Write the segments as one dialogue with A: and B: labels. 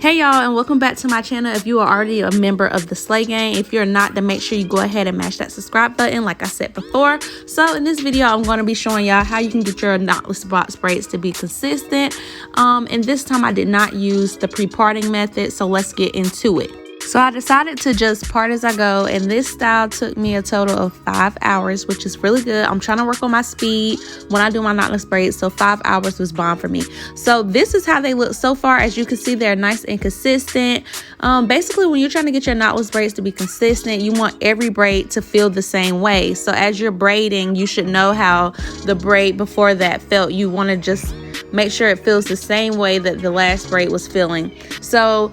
A: Hey y'all, and welcome back to my channel. If you are already a member of the Slay Gang, if you're not, then make sure you go ahead and mash that subscribe button like I said before. So in this video, I'm going to be showing y'all how you can get your knotless box braids to be consistent. And this time I did not use the pre-parting method, so let's get into it. So I decided to just part as I go, and this style took me a total of 5 hours, which is really good. I'm trying to work on my speed when I do my knotless braids, so 5 hours was bomb for me. So this is how they look so far. As you can see, they're nice and consistent. Basically, when you're trying to get your knotless braids to be consistent, you want every braid to feel the same way. So as you're braiding, you should know how the braid before that felt. You want to just make sure it feels the same way that the last braid was feeling. So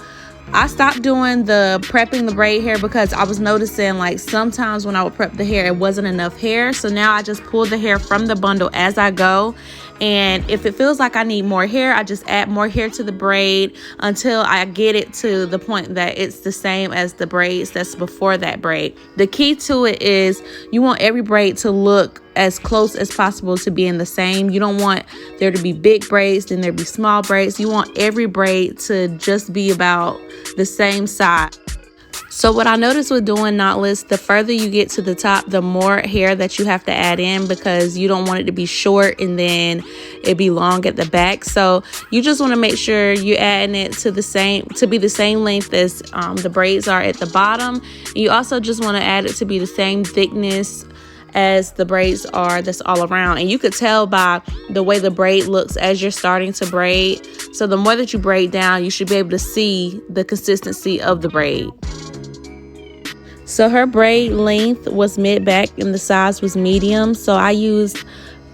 A: I stopped doing the prepping the braid hair because I was noticing like sometimes when I would prep the hair, it wasn't enough hair. So now I just pull the hair from the bundle as I go. And if it feels like I need more hair, I just add more hair to the braid until I get it to the point that it's the same as the braids that's before that braid. The key to it is you want every braid to look as close as possible to being the same. You don't want there to be big braids, then there be small braids. You want every braid to just be about the same size. So what I noticed with doing knotless, the further you get to the top, the more hair that you have to add in because you don't want it to be short and then it be long at the back. So you just want to make sure you're adding it to be the same length as the braids are at the bottom. And you also just want to add it to be the same thickness as the braids are that's all around. And you could tell by the way the braid looks as you're starting to braid. So the more that you braid down, you should be able to see the consistency of the braid. So her braid length was mid-back and the size was medium. So I used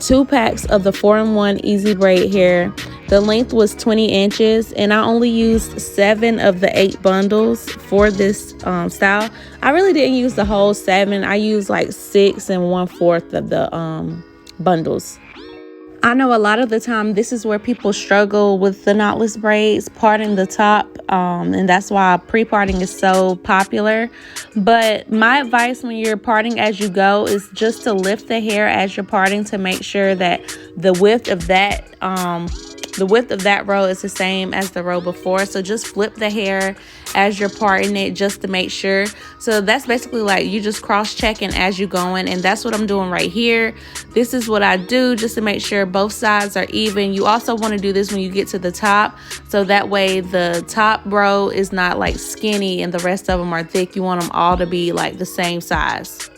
A: 2 packs of the 4-in-1 easy braid hair. The length was 20 inches and I only used 7 of the 8 bundles for this style. I really didn't use the whole 7. I used like 6 and 1/4 of the bundles. I know a lot of the time this is where people struggle with the knotless braids, parting the top, and that's why pre-parting is so popular. But my advice when you're parting as you go is just to lift the hair as you're parting to make sure that the width of that row is the same as the row before. So just flip the hair as you're parting it just to make sure. So that's basically like you just cross-checking as you're going, and that's what I'm doing right here. This is what I do just to make sure both sides are even. You also want to do this when you get to the top, so that way the top row is not like skinny and the rest of them are thick. You want them all to be like the same size.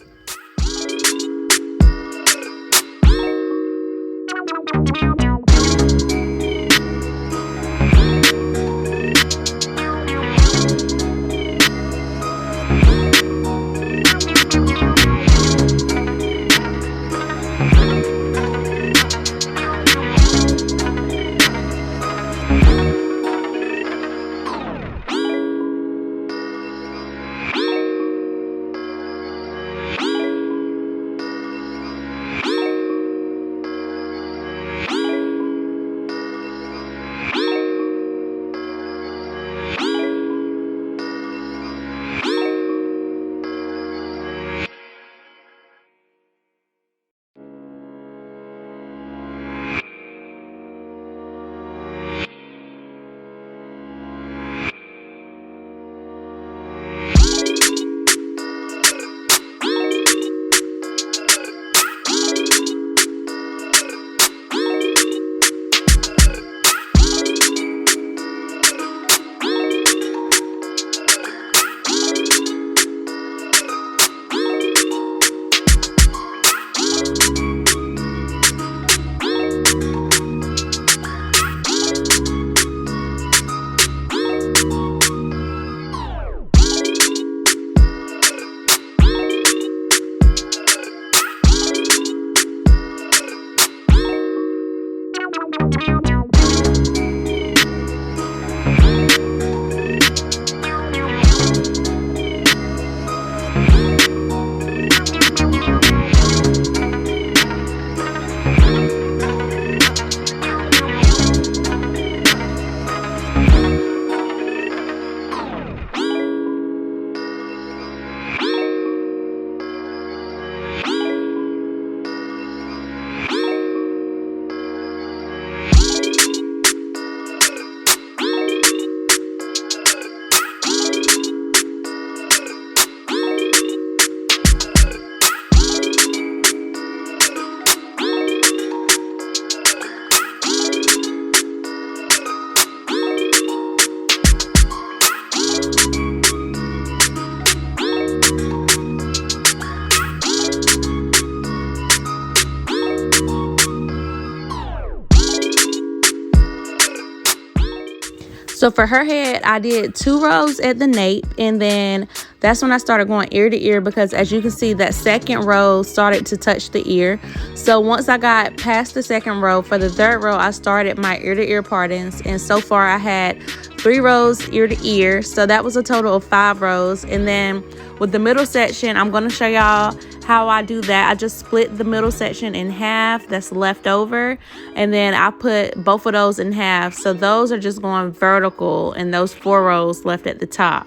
A: So for her head, I did 2 rows at the nape, and then that's when I started going ear to ear, because as you can see, that second row started to touch the ear. So once I got past the second row, for the third row, I started my ear to ear partings, and so far I had 3 rows ear to ear. So that was a total of 5 rows. And then with the middle section, I'm going to show y'all how I do that. I just split the middle section in half that's left over, and then I put both of those in half. So those are just going vertical, and those 4 rows left at the top,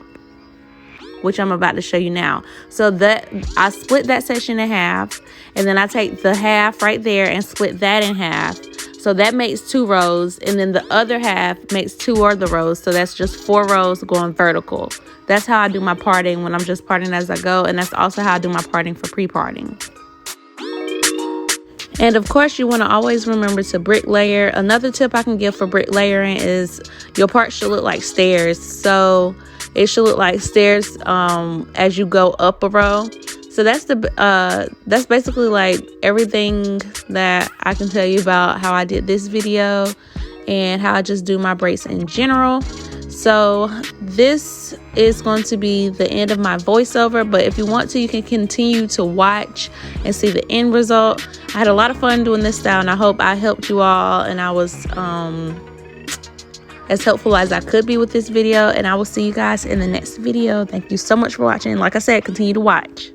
A: which I'm about to show you now. So that I split that section in half, and then I take the half right there and split that in half. So that makes 2 rows, and then the other half makes 2 other rows. So that's just 4 rows going vertical. That's how I do my parting when I'm just parting as I go, and that's also how I do my parting for pre-parting. And of course, you want to always remember to brick layer. Another tip I can give for brick layering is your part should look like stairs. So it should look like stairs as you go up a row. So that's basically like everything that I can tell you about how I did this video and how I just do my braids in general. So this is going to be the end of my voiceover, but if you want to, you can continue to watch and see the end result. I had a lot of fun doing this style, and I hope I helped you all, and I was as helpful as I could be with this video, and I will see you guys in the next video. Thank you so much for watching. Like I said, continue to watch.